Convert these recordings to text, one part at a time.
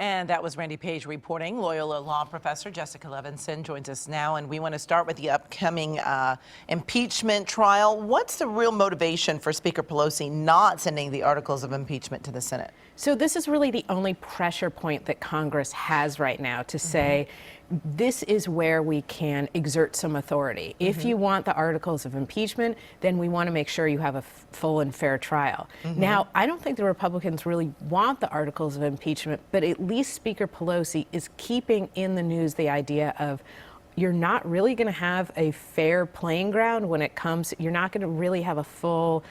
And that was Randy Page reporting. Loyola law professor Jessica Levinson joins us now, and we want to start with the upcoming impeachment trial. What's the real motivation for Speaker Pelosi not sending the articles of impeachment to the Senate? So this is really the only pressure point that Congress has right now to say, this is where we can exert some authority. If you want the articles of impeachment, then we want to make sure you have a full and fair trial. Now, I don't think the Republicans really want the articles of impeachment, but at least Speaker Pelosi is keeping in the news the idea of you're not really going to have a fair playing ground when it comes, you're not going to really have a full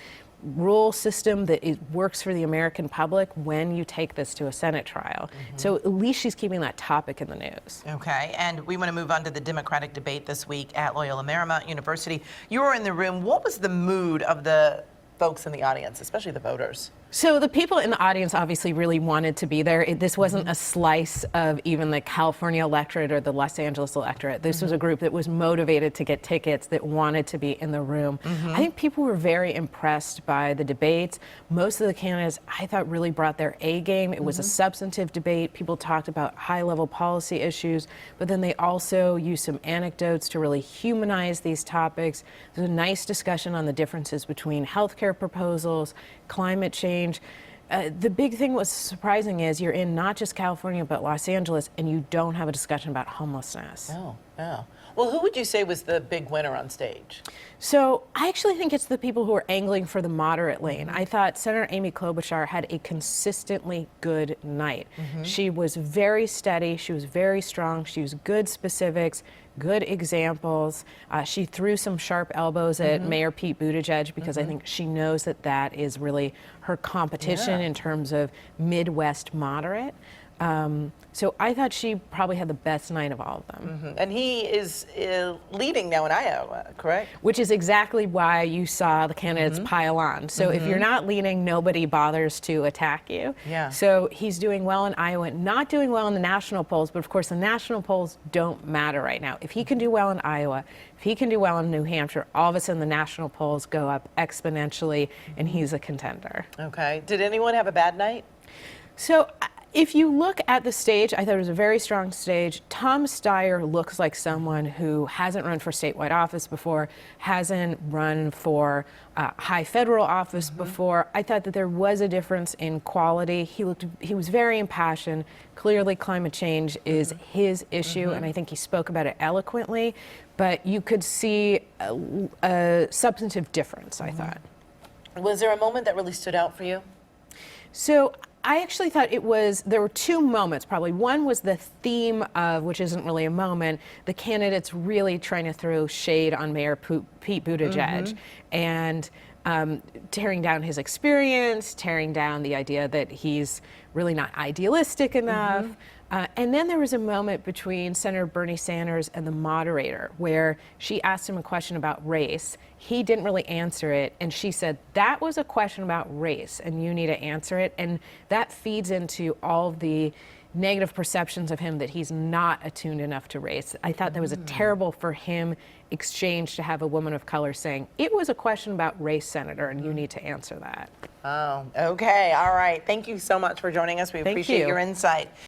rule system that works for the American public when you take this to a Senate trial. So at least she's keeping that topic in the news. Okay, and we want to move on to the Democratic debate this week at Loyola Marymount University. You were in the room. What was the mood of the folks in the audience, especially the voters? So the people in the audience obviously really wanted to be there. This wasn't a slice of even the California electorate or the Los Angeles electorate. This was a group that was motivated to get tickets, that wanted to be in the room. I think people were very impressed by the debates. Most of the candidates, I thought, really brought their A game. It was a substantive debate. People talked about high-level policy issues, but then they also used some anecdotes to really humanize these topics. There's a nice discussion on the differences between healthcare proposals, climate change. The big thing was surprising is you're in not just California, but Los Angeles, and you don't have a discussion about homelessness. Oh, yeah. Well, who would you say was the big winner on stage? So I actually think it's the people who are angling for the moderate lane. I thought Senator Amy Klobuchar had a consistently good night. She was very steady. She was very strong. She used good specifics, good examples. She threw some sharp elbows at Mayor Pete Buttigieg because I think she knows that that is really her competition in terms of Midwest moderate. So I thought she probably had the best night of all of them. And he is leading now in Iowa, correct? Which is exactly why you saw the candidates pile on. So if you're not leading, nobody bothers to attack you. So he's doing well in Iowa, not doing well in the national polls, but of course the national polls don't matter right now. If he can do well in Iowa, if he can do well in New Hampshire, all of a sudden the national polls go up exponentially and he's a contender. Okay. Did anyone have a bad night? So if you look at the stage, I thought it was a very strong stage. Tom Steyer looks like someone who hasn't run for statewide office before, hasn't run for high federal office before. I thought that there was a difference in quality. He was very impassioned. Clearly, climate change is his issue, and I think he spoke about it eloquently. But you could see a substantive difference, I thought. Was there a moment that really stood out for you? So I actually thought there were two moments probably. One was the theme of, which isn't really a moment, the candidates really trying to throw shade on Mayor Pete Buttigieg and tearing down his experience, tearing down the idea that he's really not idealistic enough. And then there was a moment between Senator Bernie Sanders and the moderator where she asked him a question about race. He didn't really answer it, and she said, that was a question about race, and you need to answer it. And that feeds into all of the negative perceptions of him that he's not attuned enough to race. I thought that was a terrible for him exchange to have a woman of color saying, it was a question about race, Senator, and you need to answer that. Oh, okay. All right. Thank you so much for joining us. We appreciate your insight.